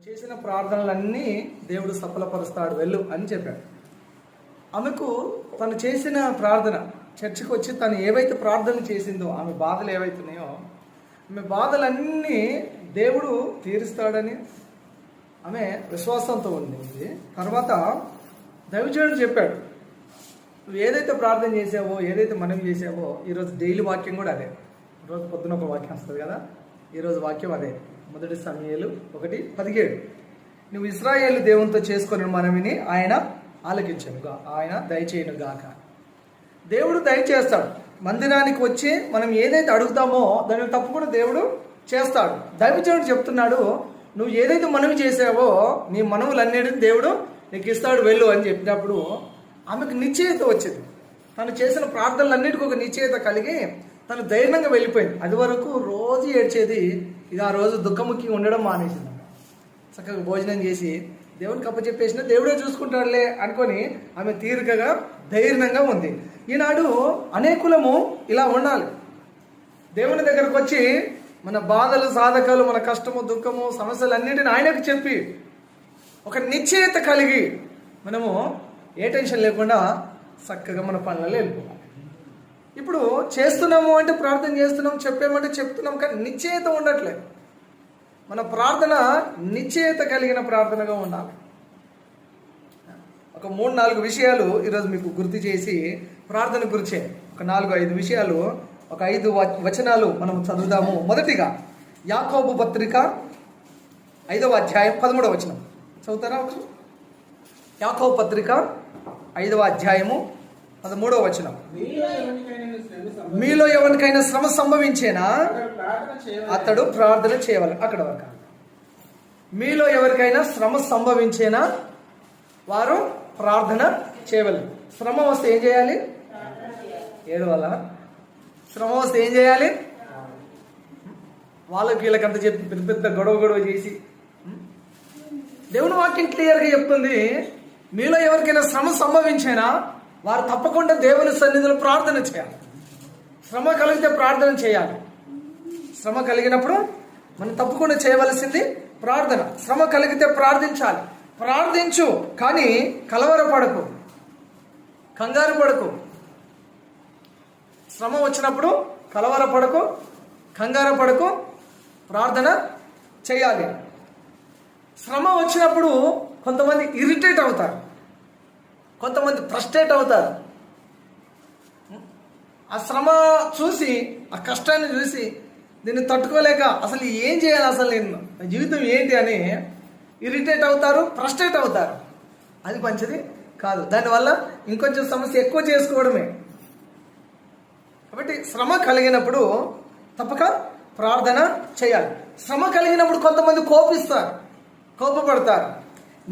చేసిన ప్రార్థనలన్నీ దేవుడు సఫలపరుస్తాడు వెళ్ళు అని చెప్పాడు. ఆమెకు తను చేసిన ప్రార్థన, చర్చికి వచ్చి తను ఏవైతే ప్రార్థన చేసిందో, ఆమె బాధలు ఏవైతున్నాయో ఆమె బాధలన్నీ దేవుడు తీరుస్తాడని ఆమె విశ్వాసంతో ఉంది. తర్వాత దైవజనుడు చెప్పాడు, నువ్వు ఏదైతే ప్రార్థన చేసావో, ఏదైతే మనం చేసావో, ఈరోజు డైలీ వాక్యం కూడా అదే. రోజు పొద్దున ఒక వాక్యం వస్తుంది కదా, ఈరోజు వాక్యం అదే. 1 సమూయేలు 1:17. నువ్వు ఇశ్రాయేలు దేవునితో చేసుకుని మనవిని ఆయన ఆలకించనుగా, ఆయన దయచేయను గాక. దేవుడు దయచేస్తాడు. మందిరానికి వచ్చి మనం ఏదైతే అడుగుతామో దాన్ని తప్పకుండా దేవుడు చేస్తాడు. దైవజనుడు చెప్తున్నాడు, నువ్వు ఏదైతే మనవి చేసావో నీ మనవులన్నిటిని దేవుడు నీకు ఇస్తాడు వెళ్ళు అని చెప్పినప్పుడు ఆమెకు నిశ్చయత వచ్చింది. తను చేసిన ప్రార్థనలన్నిటికీ ఒక నిశ్చయత కలిగి తను ధైర్యంగా వెళ్ళిపోయింది. అది వరకు రోజు ఏడ్చేది, ఇక ఆ రోజు దుఃఖముఖి ఉండడం మానేసింది. చక్కగా భోజనం చేసి దేవునికి అప్పచెప్పేసిన దేవుడే చూసుకుంటాడులే అనుకొని ఆమె తీరికగా ధైర్యంగా ఉంది. ఈనాడు అనేకులము ఇలా ఉండాలి. దేవుని దగ్గరకు వచ్చి మన బాధలు, సాధకాలు, మన కష్టము, దుఃఖము, సమస్యలు అన్నింటిని ఆయనకు చెప్పి ఒక నిశ్చయత కలిగి మనము ఏ టెన్షన్ లేకుండా చక్కగా మన పనులలో వెళ్ళిపోవాలి. ఇప్పుడు చేస్తున్నాము అంటే ప్రార్థన చేస్తున్నాం, చెప్పామంటే చెప్తున్నాం, కానీ నిశ్చయత ఉండట్లేదు. మన ప్రార్థన నిశ్చయత కలిగిన ప్రార్థనగా ఉండాలి. ఒక 3-4 విషయాలు ఈరోజు మీకు గుర్తు చేసి ప్రార్థన గురించే ఒక 4-5 విషయాలు, ఒక 5 వచనాలు మనం చదువుదాము. మొదటిగా యాకోబు పత్రిక 5వ అధ్యాయం 13వ వచనం చదువుతారా? యాకోబు పత్రిక 5వ అధ్యాయము 13వ వచనం. మీలో ఎవరికైనా శ్రమ సంభవించేనా అతడు ప్రార్థన చేయవాలి. అక్కడ వరకు. మీలో ఎవరికైనా శ్రమ సంభవించేనా వారు ప్రార్థన చేయవాలి. శ్రమ వస్తే ఏం చేయాలి? ఏడవల్ల. శ్రమ వస్తే ఏం చేయాలి? వాళ్ళకి వీళ్ళకంత చెప్పి పెద్ద పెద్ద గొడవ చేసి, దేవుని వాక్యం క్లియర్గా చెప్తుంది, మీలో ఎవరికైనా శ్రమ సంభవించేనా వారు తప్పకుండా దేవుని సన్నిధిలో ప్రార్థన చేయాలి. శ్రమ కలిగితే ప్రార్థన చేయాలి. శ్రమ కలిగినప్పుడు మనం తప్పకుండా చేయవలసింది ప్రార్థన. శ్రమ కలిగితే ప్రార్థించాలి. ప్రార్థించు, కానీ కలవరపడకు, కంగారు పడకు. శ్రమ వచ్చినప్పుడు కలవరపడకు, కంగారు పడకు, ప్రార్థన చేయాలి. శ్రమ వచ్చినప్పుడు కొంతమంది ఇరిటేట్ అవుతారు, కొంతమంది ఫ్రస్ట్రేట్ అవుతారు. ఆ శ్రమ చూసి, ఆ కష్టాన్ని చూసి దీన్ని తట్టుకోలేక అసలు ఏం చేయాలి, అసలు నేను జీవితం ఏంటి అని ఇరిటేట్ అవుతారు, ఫ్రస్ట్రేట్ అవుతారు. అది మంచిది కాదు. దానివల్ల ఇంకొంచెం సమస్య ఎక్కువ చేసుకోవడమే. కాబట్టి శ్రమ కలిగినప్పుడు తప్పక ప్రార్థన చేయాలి. శ్రమ కలిగినప్పుడు కొంతమంది కోపపడతారు.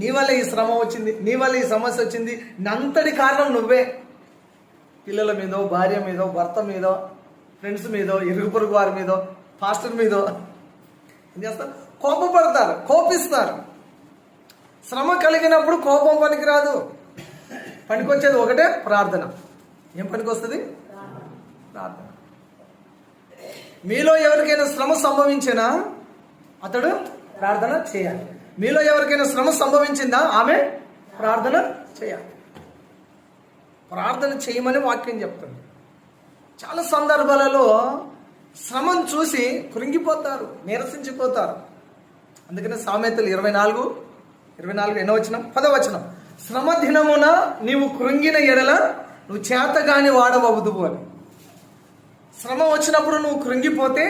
నీ వల్ల ఈ శ్రమ వచ్చింది, నీ వల్ల ఈ సమస్య వచ్చింది, అంతటి కారణం నువ్వే. పిల్లల మీదో, భార్య మీదో, భర్త మీదో, ఫ్రెండ్స్ మీదో, ఇరుగు పొరుగు వారి మీదో, పాస్టర్ మీదో ఏం చేస్తారు? కోపపడతారు, కోపిస్తారు. శ్రమ కలిగినప్పుడు కోపం పనికిరాదు. పనికొచ్చేది ఒకటే, ప్రార్థన. ఏం పనికొస్తుంది? ప్రార్థన. మీలో ఎవరికైనా శ్రమ సంభవించినా అతడు ప్రార్థన చేయాలి. మీలో ఎవరికైనా శ్రమ సంభవించిందా ఆమె ప్రార్థన చేయాలి. ప్రార్థన చేయమని వాక్యం చెప్తుంది. చాలా సందర్భాలలో శ్రమను చూసి కృంగిపోతారు, నీరసించిపోతారు. అందుకనే సామెతలు 24 ఎన్నో వచనం? 10వ వచనం. శ్రమ దినమున నీవు కృంగిన ఎడల నువ్వు చేతగాని వాడవవుదువు అని. శ్రమ వచ్చినప్పుడు నువ్వు కృంగిపోతే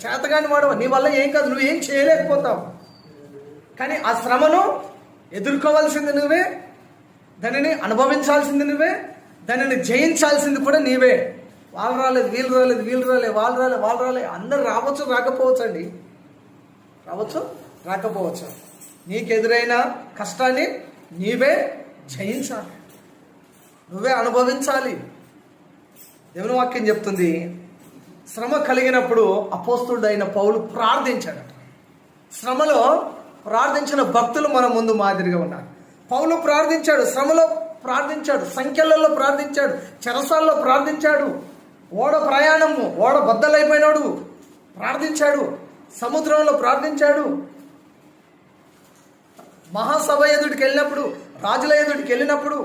చేతగాని వాడవు. నీ వల్ల ఏం కాదు, నువ్వు ఏం చేయలేకపోతావు. కానీ ఆ శ్రమను ఎదుర్కోవాల్సింది నువ్వే, దానిని అనుభవించాల్సింది నువ్వే, దానిని జయించాల్సింది కూడా నీవే. వాళ్ళు రాలేదు, వీళ్ళు రాలేదు, వాళ్ళు రాలే, అందరు రావచ్చు, రాకపోవచ్చు అండి. రావచ్చు, రాకపోవచ్చు. నీకెదురైన కష్టాన్ని నీవే జయించాలి, నువ్వే అనుభవించాలి. దేవుని వాక్యం చెప్తుంది, శ్రమ కలిగినప్పుడు అపోస్తుడైన పౌలు ప్రార్థించాడు. శ్రమలో ప్రార్థించిన భక్తులు మన ముందు మాదిరిగా ఉన్నారు. పౌలు ప్రార్థించాడు, శ్రమలో ప్రార్థించాడు, సంఖ్యలలో ప్రార్థించాడు, చెరసాల్లో ప్రార్థించాడు, ఓడ బద్దలైపోయినాడు ప్రార్థించాడు, సముద్రంలో ప్రార్థించాడు. మహాసభ ఎదుటికి వెళ్ళినప్పుడు, రాజుల ఎదుటికి వెళ్ళినప్పుడు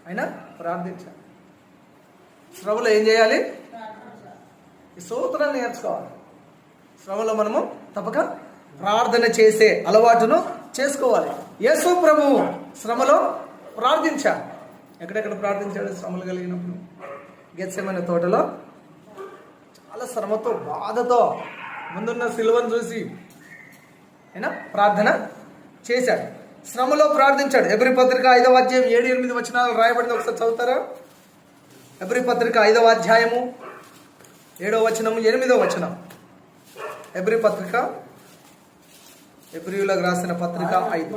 ఆయన ప్రార్థించాలి. శ్రమలో ఏం చేయాలి? ఈ సూత్రాన్ని నేర్చుకోవాలి. శ్రమలో మనము తప్పక ప్రార్థన చేసే అలవాటును చేసుకోవాలి. యేసు ప్రభువు శ్రమలో ప్రార్థించాడు. ఎక్కడెక్కడ ప్రార్థించాడు శ్రమలు కలిగినప్పుడు? గెత్సెమనే తోటలో చాలా శ్రమతో, బాధతో ముందున్న సిలువను చూసి ఆయన ప్రార్థన చేశాడు. శ్రమలో ప్రార్థించాడు. ఎబ్రీ పత్రిక 5వ అధ్యాయం 7-8 వచనాలు రాయబడింది. ఒకసారి చదువుతారా? ఎబ్రీ పత్రిక 5వ అధ్యాయము 7వ వచనము 8వ వచనం. ఎబ్రీ పత్రిక, ఎబ్రీయులకు రాసిన పత్రిక 5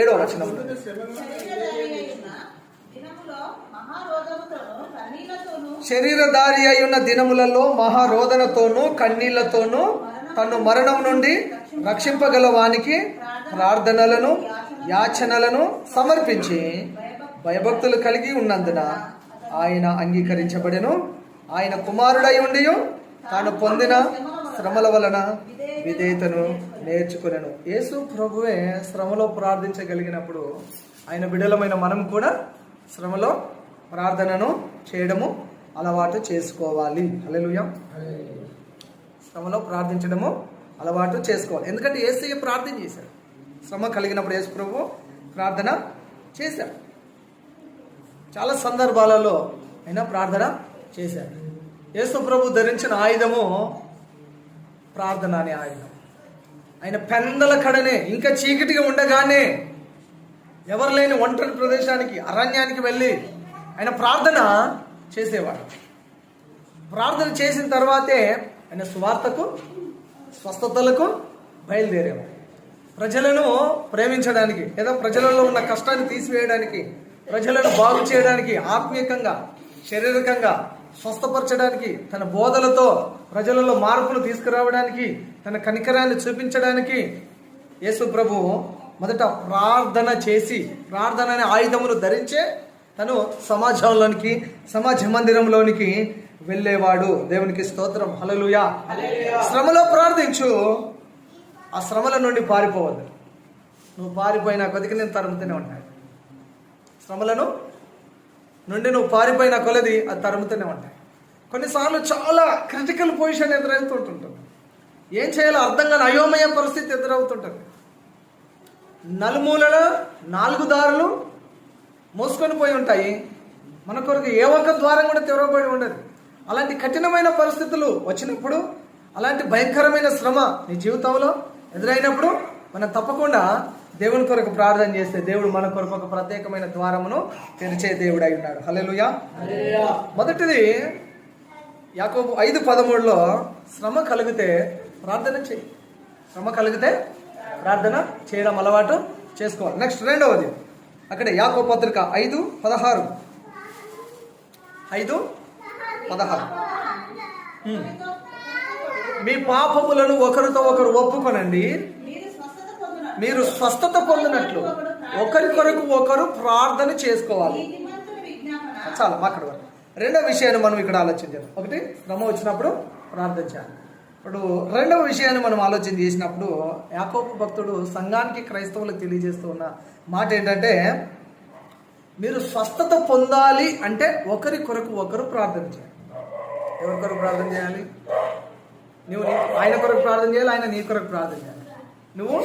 7వ వచనం. శరీరధారి అయి ఉన్న దినములలో మహారోదనతోనూ కన్నీళ్లతోనూ తను మరణం నుండి రక్షింపగల వానికి ప్రార్థనలను యాచనలను సమర్పించి భయభక్తులు కలిగి ఉన్నందున ఆయన అంగీకరించబడెను. ఆయన కుమారుడై ఉండి తాను పొందిన శ్రమల వలన విధేయతను నేర్చుకునేను. యేసు ప్రభువే శ్రమలో ప్రార్థించగలిగినప్పుడు ఆయన బిడ్డలమైన మనం కూడా శ్రమలో ప్రార్థనను చేయడము అలవాటు చేసుకోవాలి. హల్లెలూయా. శ్రమలో ప్రార్థించడము అలవాటు చేసుకోవాలి. ఎందుకంటే యేసయ్య ప్రార్థన చేశాడు. శ్రమ కలిగినప్పుడు యేసు ప్రభు ప్రార్థన చేశాడు. చాలా సందర్భాలలో ఆయన ప్రార్థన చేశాడు. యేసు ప్రభు ధరించిన ఆయుధము ప్రార్థన అనే ఆయుధం. ఆయన పెందల కడనే, ఇంకా చీకటిగా ఉండగానే, ఎవరు లేని ఒంటరి ప్రదేశానికి, అరణ్యానికి వెళ్ళి ఆయన ప్రార్థన చేసేవాడు. ప్రార్థన చేసిన తర్వాతే ఆయన సువార్తకు, స్వస్థతలకు బయలుదేరేవాడు. ప్రజలను ప్రేమించడానికి, లేదా ప్రజలలో ఉన్న కష్టాన్ని తీసివేయడానికి, ప్రజలను బాగు చేయడానికి, ఆత్మీయంగా శారీరకంగా స్వస్థపరచడానికి, తన బోధలతో ప్రజలలో మార్పులు తీసుకురావడానికి, తన కనికరాన్ని చూపించడానికి యేసు ప్రభు మొదట ప్రార్థన చేసి, ప్రార్థన అనే ఆయుధమును ధరించే తను సమాజంలోనికి, సమాజ మందిరంలోనికి వెళ్ళేవాడు. దేవునికి స్తోత్రం. హల్లెలూయా. శ్రమలో ప్రార్థించు. ఆ శ్రమల నుండి పారిపోవద్దు. నువ్వు పారిపోయిన కొద్దిగా నేను తరుముతూనే ఉంటాను. శ్రమలను నుండి నువ్వు పారిపోయిన కొలది అది తరుముతూనే ఉంటాయి. కొన్నిసార్లు చాలా క్రిటికల్ పొజిషన్ ఎదురవుతుంటుంది. ఏం చేయాలో అర్థం కాని అయోమయ పరిస్థితి ఎదురవుతుంటుంది. నలుమూలల 4 దారులు మోసుకొని పోయి ఉంటాయి. మన కొరకు ఏ ఒక్క ద్వారం కూడా తెరవబడి ఉండదు. అలాంటి కఠినమైన పరిస్థితులు వచ్చినప్పుడు, అలాంటి భయంకరమైన శ్రమ నీ జీవితంలో ఎదురైనప్పుడు మనం తప్పకుండా దేవుని కొరకు ప్రార్థన చేస్తే దేవుడు మన కొరకు ఒక ప్రత్యేకమైన ద్వారమును తెరిచే దేవుడు అయి ఉన్నాడు. హల్లెలూయా. మొదటిది యాకోబు 5:13లో శ్రమ కలిగితే ప్రార్థన చేయి. శ్రమ కలిగితే ప్రార్థన చేయడం అలవాటు చేసుకోవాలి. నెక్స్ట్ రెండవది అక్కడే యాకోబు పత్రిక 5:16 మీ పాపములను ఒకరితో ఒకరు ఒప్పుకొనండి, మీరు స్వస్థత పొందినట్లు ఒకరి కొరకు ఒకరు ప్రార్థన చేసుకోవాలి. చాలా అక్కడ వరకు. రెండవ విషయాన్ని మనం ఇక్కడ ఆలోచించాలి. ఒకటి, శ్రమ వచ్చినప్పుడు ప్రార్థించాలి. ఇప్పుడు రెండవ విషయాన్ని మనం ఆలోచన చేసినప్పుడు యాకోబు భక్తుడు సంఘానికి, క్రైస్తవులకు తెలియజేస్తూ ఉన్న మాట ఏంటంటే, మీరు స్వస్థత పొందాలి అంటే ఒకరి కొరకు ఒకరు ప్రార్థన చేయాలి. ఎవరి కొరకు ప్రార్థన చేయాలి? నువ్వు ఆయన కొరకు ప్రార్థన చేయాలి, ఆయన నీ కొరకు ప్రార్థన చేయాలి. నువ్వు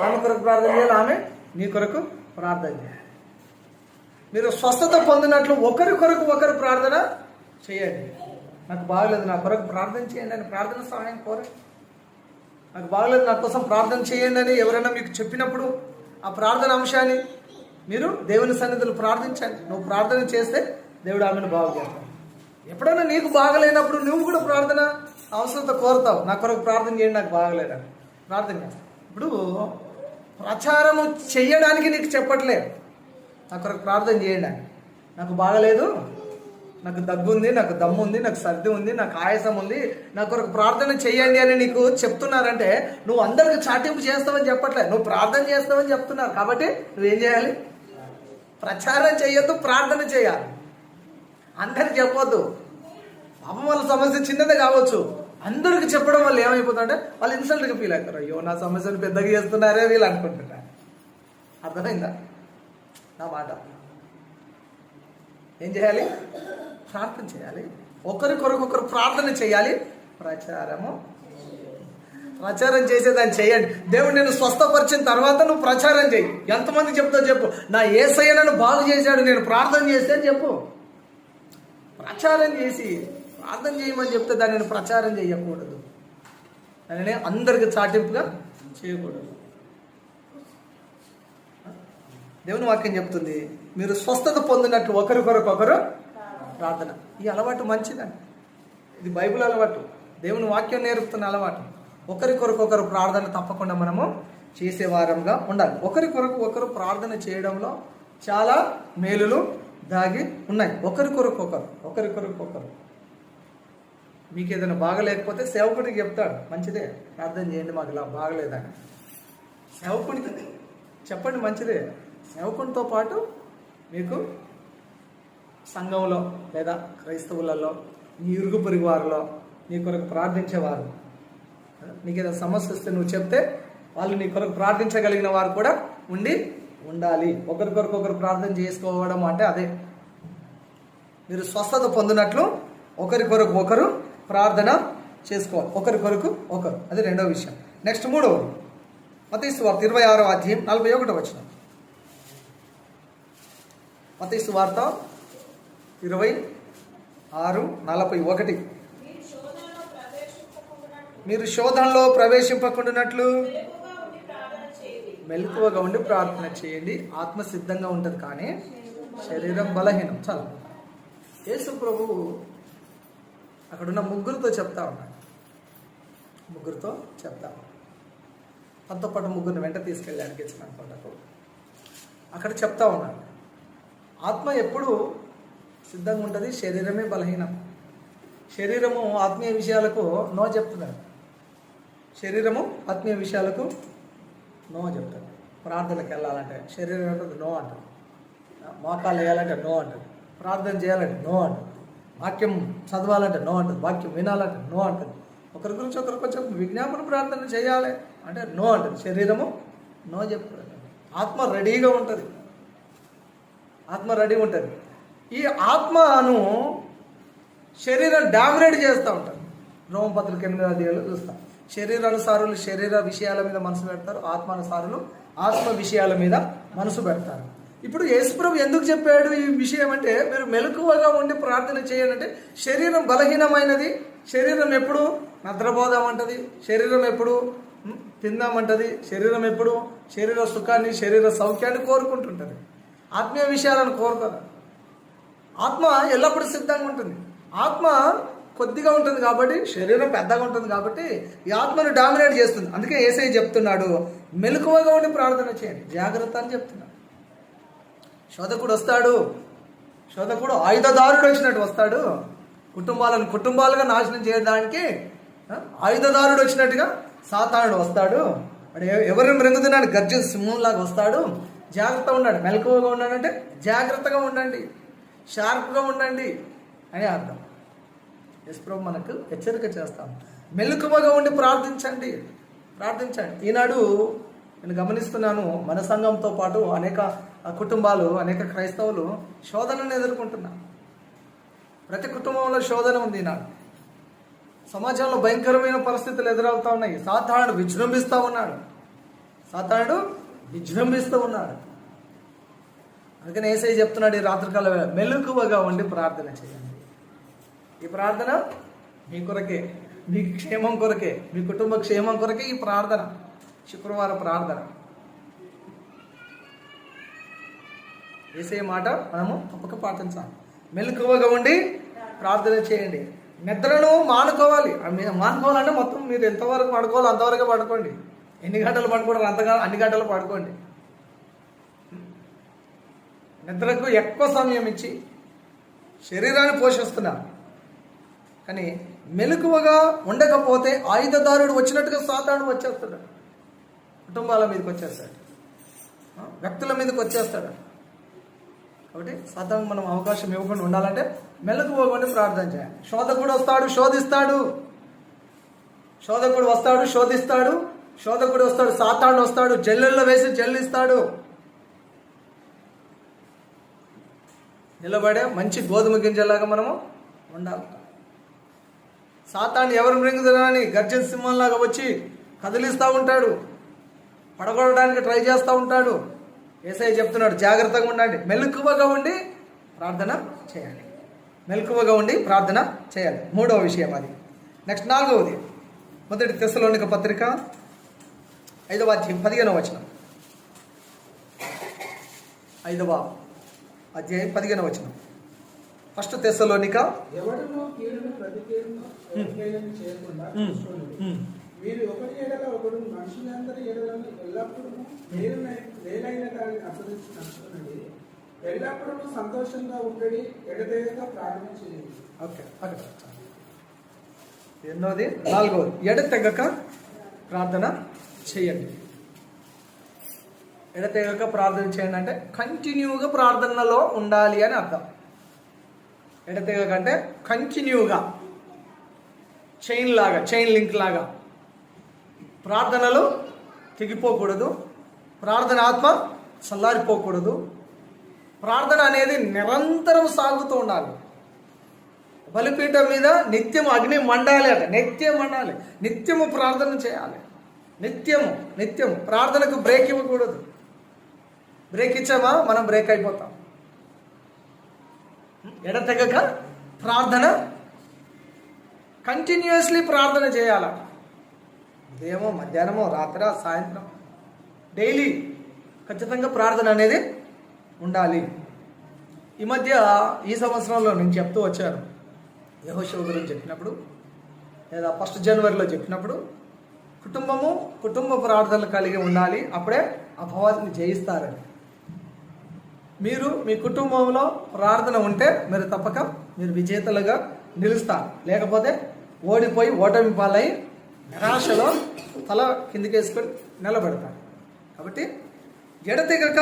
ఆమె కొరకు ప్రార్థన చేయాలి, ఆమె నీ కొరకు ప్రార్థన చేయాలి. మీరు స్వస్థత పొందినట్లు ఒకరి కొరకు ఒకరు ప్రార్థన చేయండి. నాకు బాగలేదు, నా కొరకు ప్రార్థన చేయండి అని ప్రార్థన సహాయం కోరండి. నాకు బాగలేదు, నా కోసం ప్రార్థన చేయండి అని ఎవరైనా మీకు చెప్పినప్పుడు ఆ ప్రార్థన అంశాన్ని మీరు దేవుని సన్నిధిలో ప్రార్థించండి. నువ్వు ప్రార్థన చేస్తే దేవుడు ఆమెను బాగు చేస్తాడు. ఎప్పుడైనా నీకు బాగలేనప్పుడు నువ్వు కూడా ప్రార్థన అవసరత కోరుతావు. నా కొరకు ప్రార్థన చేయండి, నాకు బాగలేదని ప్రార్థన చేస్తావు. ఇప్పుడు ప్రచారము చెయ్యడానికి నీకు చెప్పట్లే, నా కొరకు ప్రార్థన చేయండి అని. నాకు బాగలేదు, నాకు దగ్గు ఉంది, నాకు దమ్ము ఉంది, నాకు సర్ది ఉంది, నాకు ఆయాసం ఉంది, నా కొరకు ప్రార్థన చేయండి అని నీకు చెప్తున్నారంటే నువ్వు అందరికి చాటింపు చేస్తావని చెప్పట్లే, నువ్వు ప్రార్థన చేస్తావని చెప్తున్నారు. కాబట్టి నువ్వేం చేయాలి? ప్రచారం చేయొద్దు, ప్రార్థన చేయాలి. అందరికి చెప్పొద్దు. పాపం వల్ల సమస్య చిన్నదే కావచ్చు, అందరికి చెప్పడం వల్ల ఏమైపోతుందంటే వాళ్ళు ఇన్సల్ట్గా ఫీల్ అవుతారు. అయ్యో నా సమస్యను పెద్దగా చేస్తున్నారే వీళ్ళు అనుకుంటున్నారు. అర్థమైందా నా మాట? ఏం చేయాలి? ప్రార్థన చేయాలి. ఒకరికొరకొకరు ప్రార్థన చేయాలి. ప్రచారం చేసేదాన్ని చేయండి. దేవుడు నేను స్వస్థపరిచిన తర్వాత నువ్వు ప్రచారం చేయి. ఎంతమంది చెప్తావు చెప్పు. నా యేసయ్య నన్ను బాగు చేశాడు, నేను ప్రార్థన చేస్తే అని చెప్పు. ప్రచారం చేసి ప్రార్థన చేయమని చెప్తే దానిని ప్రచారం చేయకూడదు. దానిని అందరికి చాటింపుగా చేయకూడదు. దేవుని వాక్యం చెప్తుంది, మీరు స్వస్థత పొందినట్లు ఒకరికొరకొకరు ప్రార్థన. ఈ అలవాటు మంచిదండి. ఇది బైబిల్ అలవాటు, దేవుని వాక్యం నేర్పుతున్న అలవాటు. ఒకరికొరకొకరు ప్రార్థన తప్పకుండా మనము చేసేవారంగా ఉండాలి. ఒకరికొరకు ఒకరు ప్రార్థన చేయడంలో చాలా మేలులు దాగి ఉన్నాయి. ఒకరికొరకొకరు మీకు ఏదైనా బాగలేకపోతే సేవకుడికి చెప్తాడు, మంచిదే ప్రార్థన చేయండి మాకు ఇలా బాగలేదని. సేవకుడికి చెప్పండి, మంచిదే. సేవకునితో పాటు మీకు సంఘంలో లేదా క్రైస్తవులలో నీ ఇరుగు పొరుగు వారిలో నీ కొరకు ప్రార్థించేవారు, నీకు ఏదైనా సమస్య వస్తే నువ్వు చెప్తే వాళ్ళు నీ కొరకు ప్రార్థించగలిగిన వారు కూడా ఉండాలి. ఒకరికొరకొకరు ప్రార్థన చేసుకోవడం అంటే అదే. మీరు స్వస్థత పొందినట్లు ఒకరికొరకు ఒకరు ప్రార్థన చేసుకోవాలి. ఒకరికొరకు ఒకరు. అది రెండో విషయం. నెక్స్ట్ మూడవది మత్తయి సువార్త 26వ అధ్యాయం 41వ వచనం. మత్తయి సువార్త 26:41. మీరు శోధనలో ప్రవేశింపకుండానట్లు మెలకువగా ఉండి ప్రార్థన చేయండి. ఆత్మ సిద్ధంగా ఉంటుంది కానీ శరీరం బలహీనం. చాలా యేసు ప్రభువు అక్కడున్న ముగ్గురితో చెప్తా ఉన్నాడు. తనతో పాటు ముగ్గురిని వెంట తీసుకెళ్ళాడు గెత్సేమనే కొండకు. అక్కడ చెప్తా ఉన్నాడు, ఆత్మ ఎప్పుడు సిద్ధంగా ఉంటుంది, శరీరమే బలహీనం. శరీరము ఆత్మీయ విషయాలకు నో చెప్తున్నాడు. శరీరము ఆత్మీయ విషయాలకు నో చెప్తాడు. ప్రార్థనకి వెళ్ళాలంటే శరీరం ఉంటుంది, నో అంటాడు. మోకాలు వేయాలంటే నో అంటాడు. ప్రార్థన చేయాలంటే నో అంటాడు. వాక్యం చదవాలంటే నో అంటుంది. వాక్యం వినాలంటే నో అంటుంది. ఒకరి గురించి ఒకరు కొంచెం విజ్ఞాపన ప్రార్థన చేయాలి అంటే నో అంటుంది. శరీరము నో చెప్తుంది. ఆత్మ రెడీగా ఉంటుంది. ఈ ఆత్మను శరీరం డామినేట్ చేస్తూ ఉంటారు. రోమపత్రిక 8వ అధ్యాయంలో చూస్తాం. శరీరానుసారులు శరీర విషయాల మీద మనసు పెడతారు, ఆత్మానుసారులు ఆత్మ విషయాల మీద మనసు పెడతారు. ఇప్పుడు యేసుప్రభు ఎందుకు చెప్పాడు ఈ విషయం అంటే, మీరు మెలకువగా ఉండి ప్రార్థన చేయాలంటే శరీరం బలహీనమైనది. శరీరం ఎప్పుడు నిద్రపోదామంటది, శరీరం ఎప్పుడు తిందామంటది, శరీరం ఎప్పుడు శరీర సుఖాన్ని శరీర సౌఖ్యాన్ని కోరుకుంటుంటుంది. ఆత్మీయ విషయాలను కోరుకోదు. ఆత్మ ఎల్లప్పుడూ సిద్ధంగా ఉంటుంది. ఆత్మ కొద్దిగా ఉంటుంది కాబట్టి శరీరం పెద్దగా ఉంటుంది కాబట్టి ఈ ఆత్మను డామినేట్ చేస్తుంది. అందుకే యేసయ్య చెప్తున్నాడు, మెలకువగా ఉండి ప్రార్థన చేయండి, జాగ్రత్త అని చెప్తున్నాడు. శోధకుడు ఆయుధదారుడు వచ్చినట్టు వస్తాడు. కుటుంబాలుగా నాశనం చేయడానికి ఆయుధదారుడు వచ్చినట్టుగా సాతానుడు వస్తాడు. ఎవరిని మృంగుతున్నాడు, గర్జన సింహంలాగా వస్తాడు. జాగ్రత్తగా ఉండండి. మెలకువగా ఉండండి, జాగ్రత్తగా ఉండండి, షార్ప్గా ఉండండి అని అర్థం. యేసుప్రభు మనకు హెచ్చరిక చేస్తాం, మెలకువగా ఉండి ప్రార్థించండి. ఈనాడు నేను గమనిస్తున్నాను, మన సంఘంతో పాటు అనేక కుటుంబాలు, అనేక క్రైస్తవులు శోధనను ఎదుర్కొంటున్నారు. ప్రతి కుటుంబంలో శోధన ఉంది. ఈనాడు సమాజంలో భయంకరమైన పరిస్థితులు ఎదురవుతూ ఉన్నాయి. సాతానుడు విజృంభిస్తూ ఉన్నాడు. అందుకని యేసయ్య చెప్తున్నాడు, ఈ రాత్రికాల మెలకువగా ఉండి ప్రార్థన చేయండి. ఈ ప్రార్థన మీ కొరకే, మీ క్షేమం కొరకే, మీ కుటుంబ క్షేమం కొరకే ఈ ప్రార్థన. శుక్రవారం ప్రార్థన. యేసయ్య మాట మనము తప్పక పాటించాలి. మెలకువగా ఉండి ప్రార్థన చేయండి. నిద్రను మానుకోవాలంటే మొత్తం మీరు ఎంతవరకు పడుకోవాలో అంతవరకు పడుకోండి. ఎన్ని గంటలు పడుకోవడం అన్ని గంటలు పడుకోండి. నిద్రకు ఎక్కువ సమయం ఇచ్చి శరీరాన్ని పోషిస్తున్నారు. కానీ మెలకువగా ఉండకపోతే ఆయుధదారుడు వచ్చినట్టుగా సాతానుడు వచ్చేస్తాడు. కుటుంబాల మీదకి వచ్చేస్తాడు, వ్యక్తుల మీదకి వచ్చేస్తాడు. కాబట్టి సాతానుకు మనం అవకాశం ఇవ్వకుండా ఉండాలంటే మెలకువగా ఉండి ప్రార్థన చేయాలి. శోధకుడు వస్తాడు, శోధిస్తాడు. శోధకుడు వస్తాడు, శోధిస్తాడు. శోధకుడు వస్తాడు, సాతాను వస్తాడు, జల్లెల్లో వేసి జల్లిస్తాడు. నిలబడే మంచి గోధుమ గింజలాగా మనము ఉండాలి. సాతాను ఎవరు మృంగుదనని గర్జన సింహంలాగా వచ్చి కదిలిస్తూ ఉంటాడు, పడగొట్టడానికి ట్రై చేస్తూ ఉంటాడు. యేసయ్య చెప్తున్నాడు, జాగ్రత్తగా ఉండండి, మెలకువగా ఉండి ప్రార్థన చేయాలి. మెలకువగా ఉండి ప్రార్థన చేయాలి. మూడవ విషయం అది. నెక్స్ట్ 4వది, మొదటి తెస్సలోనిక పత్రిక 5వ అధ్యాయం 15వ వచనం. 5వ అధ్యాయం 15వ వచనం. ఫస్ట్ తెస్సలోనిక. ఎవడునో కీడును ప్రతి కీడును ఎవరికైనా చేయకుండా చూసుకోండి. మీరు ఒకరి ఎడల ఒకడు మనుషులందరి ఎడలను ఎల్లప్పుడూ వేలైన దాన్ని ఆస్వాదించి నడుచుకునండి. ఎల్లప్పుడూ సంతోషంగా ఉండడి, ఎడతెగక ప్రార్థన చేయండి. ఓకే, అక్కడ ఎన్నోది? 4వది, ఎడతెగక ప్రార్థన చేయండి. ఎడతెగక ప్రార్థన చేయండి అంటే కంటిన్యూగా ప్రార్థనలో ఉండాలి అని అర్థం. ఎడతెగక అంటే కంటిన్యూగా, చైన్ లాగా, చైన్ లింక్ లాగా ప్రార్థనలు తెగిపోకూడదు. ప్రార్థన ఆత్మ చల్లారిపోకూడదు. ప్రార్థన అనేది నిరంతరం సాగుతూ ఉండాలి. బలిపీఠం మీద నిత్యము అగ్ని మండాలి అట, నిత్యం మండాలి. నిత్యము ప్రార్థన చేయాలి. నిత్యము ప్రార్థనకు బ్రేక్ ఇవ్వకూడదు. బ్రేక్ ఇచ్చామా మనం బ్రేక్ అయిపోతాం. ఎడతెగక ప్రార్థన, కంటిన్యూస్లీ ప్రార్థన చేయాల. ఉదయమో, మధ్యాహ్నమో, రాత్రి, సాయంత్రం, డైలీ ఖచ్చితంగా ప్రార్థన అనేది ఉండాలి. ఈ మధ్య ఈ సంవత్సరంలో నేను చెప్తూ వచ్చాను, యెహోషువ గురించి చెప్పినప్పుడు లేదా 1 జనవరిలో చెప్పినప్పుడు, కుటుంబ ప్రార్థనలు కలిగి ఉండాలి, అప్పుడే అపవాదిని జయిస్తారని. మీరు మీ కుటుంబంలో ప్రార్థన ఉంటే మీరు తప్పక మీరు విజేతలుగా నిలుస్తారు. లేకపోతే ఓడిపోయి ఓటమి పాలై నిరాశలో తల కిందికేసుకొని నిలబెడతారు. కాబట్టి ఎడతెగక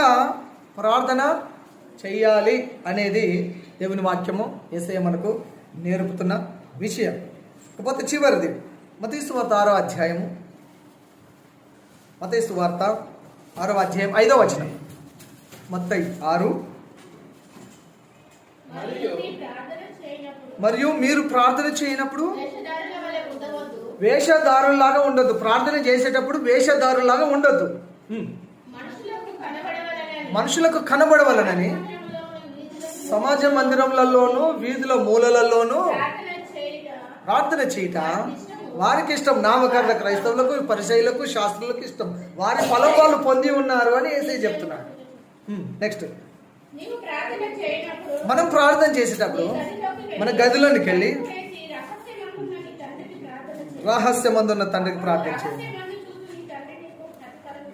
ప్రార్థన చెయ్యాలి అనేది దేవుని వాక్యము, యేసయ్య మనకు నేర్పుతున్న విషయం. కాకపోతే చివరిది మత్తయి సువార్త 6వ అధ్యాయము. మత్తయి సువార్త 6వ అధ్యాయం 5వ వచనం. మత్తయి 6. మరియు మీరు ప్రార్థన చేయనప్పుడు వేషధారులాగా ఉండొద్దు. ప్రార్థన చేసేటప్పుడు వేషధారులాగా ఉండొద్దు. మనుషులకు కనబడవలనని సమాజ మందిరములలోను వీధుల మూలలలోనూ ప్రార్థన చేయట వారికి ఇష్టం. నామకరణ క్రైస్తవులకు, పరిసయ్యులకు, శాస్త్రులకు ఇష్టం. వారి ఫలం వాళ్ళు పొంది ఉన్నారు అని యేసయ్య చెప్తున్నాడు. నెక్స్ట్, మనం ప్రార్థన చేసేటప్పుడు మన గదిలోనికి వెళ్ళి రహస్యమందున్న తండ్రికి ప్రార్థన చేయండి.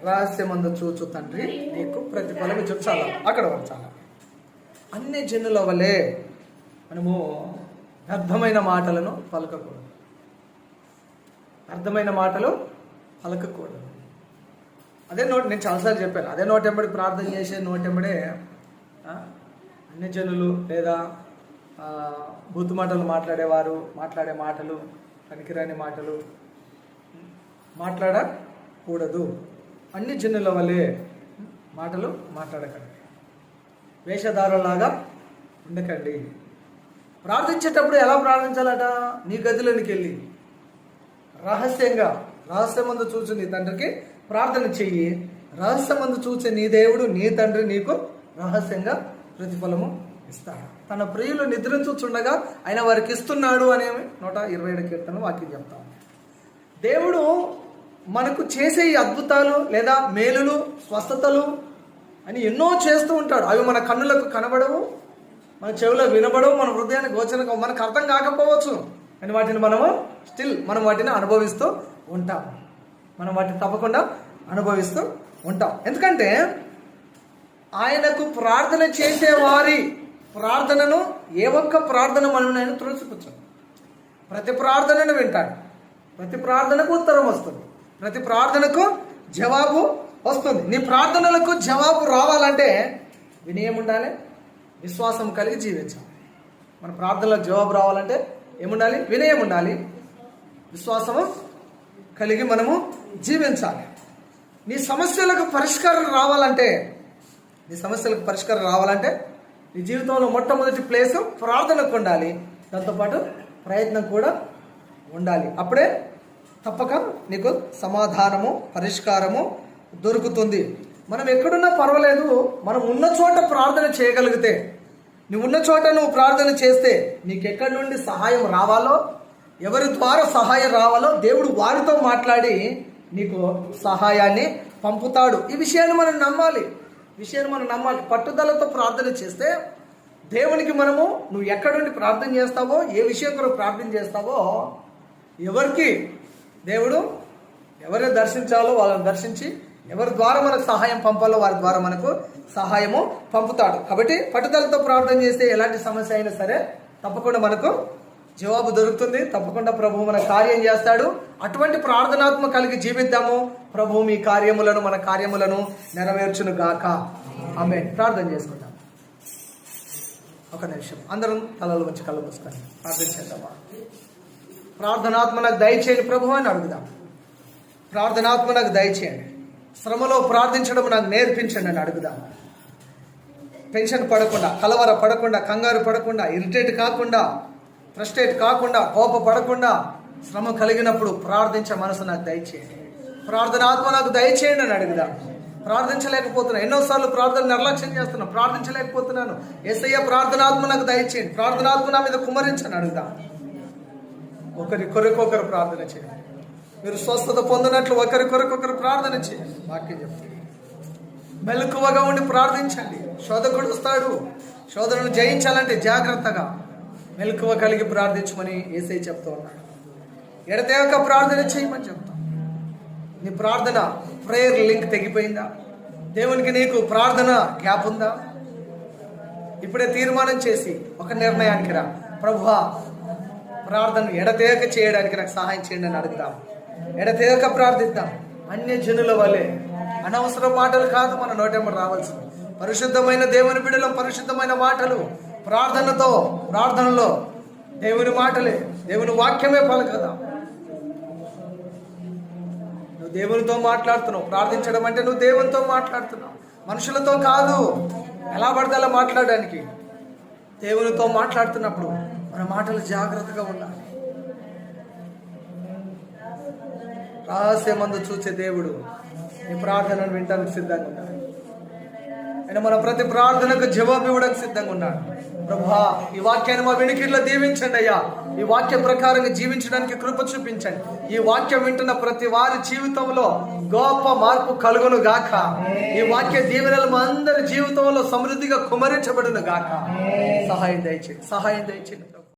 రహస్యమందు చూచు తండ్రి నీకు ప్రతిఫలం ఇచ్చు. చాలా అక్కడ చాలా అన్ని జనుల వలె మనము వ్యర్థమైన మాటలను పలకకూడదు. అర్థమైన మాటలు పలకకూడదు. అదే నేను చాలాసార్లు చెప్పాను, అదే నోటెంబడి ప్రార్థన చేసే నోటెంబడే అన్ని జనులు లేదా బూతు మాటలు మాట్లాడేవారు మాట్లాడే మాటలు, పనికిరాని మాటలు మాట్లాడకూడదు. అన్ని జనుల వలె మాటలు మాట్లాడకండి. వేషధారులాగా ఉండకండి. ప్రార్థించేటప్పుడు ఎలా ప్రార్థించాలట? నీ గదిలోనికి వెళ్ళి రహస్యమందు చూసి నీ తండ్రికి ప్రార్థన చెయ్యి. రహస్యమందు చూసే నీ దేవుడు, నీ తండ్రి నీకు రహస్యంగా ప్రతిఫలము ఇస్తాడు. తన ప్రియులు నిద్రించుచుండగా ఆయన వారికి ఇస్తున్నాడు అనే 127 కీర్తన వాక్యం చెప్తాం. దేవుడు మనకు చేసే ఈ అద్భుతాలు లేదా మేలులు, స్వస్థతలు అని ఎన్నో చేస్తూ ఉంటాడు. అవి మన కన్నులకు కనబడవు, మన చెవులకు వినబడవు, మన హృదయానికి గోచరం మనకు అర్థం కాకపోవచ్చు. కానీ వాటిని మనం వాటిని అనుభవిస్తూ ఉంటాం. మనం వాటిని తప్పకుండా అనుభవిస్తూ ఉంటాం. ఎందుకంటే ఆయనకు ప్రార్థన చేసేవారి ప్రార్థనను ఏ ఒక్క ప్రార్థన మనం నేను త్రోసిపుచ్చాను. ప్రతి ప్రార్థనను వింటాడు. ప్రతి ప్రార్థనకు ఉత్తరం వస్తుంది. ప్రతి ప్రార్థనకు జవాబు వస్తుంది. నీ ప్రార్థనలకు జవాబు రావాలంటే వినయం ఉండాలి, విశ్వాసం కలిగి జీవించాలి. మన ప్రార్థనలకు జవాబు రావాలంటే ఏముండాలి? వినయం ఉండాలి, విశ్వాసము కలిగి మనము జీవించాలి. నీ సమస్యలకు పరిష్కారం రావాలంటే నీ జీవితంలో మొట్టమొదటి ప్లేసు ప్రార్థనకు ఉండాలి. దాంతోపాటు ప్రయత్నం కూడా ఉండాలి. అప్పుడే తప్పక నీకు సమాధానము, పరిష్కారము దొరుకుతుంది. మనం ఎక్కడున్నా పర్వాలేదు, మనం ఉన్న చోట ప్రార్థన చేయగలిగితే, నువ్వు ఉన్న చోట నువ్వు ప్రార్థన చేస్తే నీకు ఎక్కడి నుండి సహాయం రావాలో, ఎవరి ద్వారా సహాయం రావాలో దేవుడు వారితో మాట్లాడి నీకు సహాయాన్ని పంపుతాడు. ఈ విషయాన్ని మనం నమ్మాలి. పట్టుదలతో ప్రార్థన చేస్తే దేవునికి నువ్వు ఎక్కడి నుండి ప్రార్థన చేస్తావో, ఏ విషయం కొరకు ప్రార్థన చేస్తావో, ఎవరికి దేవుడు ఎవరిని దర్శించాలో వాళ్ళని దర్శించి, ఎవరి ద్వారా మనకు సహాయం పంపాలో వారి ద్వారా మనకు సహాయము పంపుతాడు. కాబట్టి పట్టుదలతో ప్రార్థన చేస్తే ఎలాంటి సమస్య అయినా సరే తప్పకుండా మనకు జవాబు దొరుకుతుంది. తప్పకుండా ప్రభువు మన కార్యం చేస్తాడు. అటువంటి ప్రార్థనాత్మ కలిగి జీవిద్దాము. ప్రభువు మీ కార్యములను, మన కార్యములను నెరవేర్చును గాక. ఆమేన్. ప్రార్థన చేసుకుందాం. ఒక నిమిషం అందరం తలలు వచ్చి కళ్ళు మూసుకొని ప్రార్థన చేద్దామా? ప్రార్థనాత్మ నాకు దయచేయండి ప్రభు అని అడుగుదాం. ప్రార్థనాత్మ నాకు దయచేయండి, శ్రమలో ప్రార్థించడం నాకు నేర్పించండి అని అడుగుదాం. టెన్షన్ పడకుండా, కలవర పడకుండా, కంగారు పడకుండా, ఇరిటేట్ కాకుండా, ఫ్రస్ట్రేట్ కాకుండా, కోప పడకుండా, శ్రమ కలిగినప్పుడు ప్రార్థించే మనసు నాకు దయచేయండి. ప్రార్థనాత్మ నాకు దయచేయండి అని అడుగుదాం. ప్రార్థించలేకపోతున్నాను, ఎన్నోసార్లు ప్రార్థన నిర్లక్ష్యం చేస్తున్నాను, ప్రార్థించలేకపోతున్నాను. యేసయ్య ప్రార్థనాత్మ నాకు దయచేయండి, ప్రార్థనాత్మ నా మీద కుమ్మరించని అడుగుదాం. ఒకరికొరకొకరు ప్రార్థన చేయండి. మీరు స్వస్థత పొందినట్లు ఒకరికొరకొకరు ప్రార్థన చేయండి. వాక్యం చెప్తుంది, మెలకువగా ఉండి ప్రార్థించండి. శోధకుడు వస్తాడు. శోధనను జయించాలంటే జాగ్రత్తగా మెలకువ కలిగి ప్రార్థించమని యేసయ్య చెప్తూ ఉన్నాడు. ఎడతెగక ప్రార్థన చేయమని చెప్తాం. నీ ప్రార్థన ప్రేయర్ లింక్ తెగిపోయిందా? దేవునికి నీకు ప్రార్థన గ్యాప్ ఉందా? ఇప్పుడే తీర్మానం చేసి ఒక నిర్ణయానికి రా. ప్రభువా, ప్రార్థన ఎడతెగక చేయడానికి నాకు సహాయం చేయండి అని అడుగుదాం. ఎడతెగక ప్రార్థిద్దాం. అన్య జనుల వలె అనవసర మాటలు కాదు మన నోటెంబడి రావాల్సింది. పరిశుద్ధమైన దేవుని బిడ్డలో పరిశుద్ధమైన మాటలు, ప్రార్థనలో దేవుని మాటలే, దేవుని వాక్యమే పలకదాం. నువ్వు దేవునితో మాట్లాడుతున్నావు. ప్రార్థించడం అంటే నువ్వు దేవునితో మాట్లాడుతున్నావు, మనుషులతో కాదు. ఎలా పడితే అలా మాట్లాడడానికి. దేవునితో మాట్లాడుతున్నప్పుడు మన మాటలు జాగ్రత్తగా ఉండాలి. రహస్యమందు చూసే దేవుడు నీ ప్రార్థనను వినడానికి సిద్ధంగా ఉన్నాడు. ఆయన మన ప్రతి ప్రార్థనకు జవాబు ఇవ్వడానికి సిద్ధంగా ఉన్నాడు. ప్రభువా, ఈ వాక్యాన్ని మా వినికిడిలో దీవించండి అయ్యా. ఈ వాక్య ప్రకారంగా జీవించడానికి కృప చూపించండి. ఈ వాక్యం వింటున్న ప్రతి వారి జీవితంలో గొప్ప మార్పు కలుగును గాక. ఈ వాక్య దీవెనలు మా అందరి జీవితంలో సమృద్ధిగా కుమరించబడును గాక. సహాయం దయచేయండి.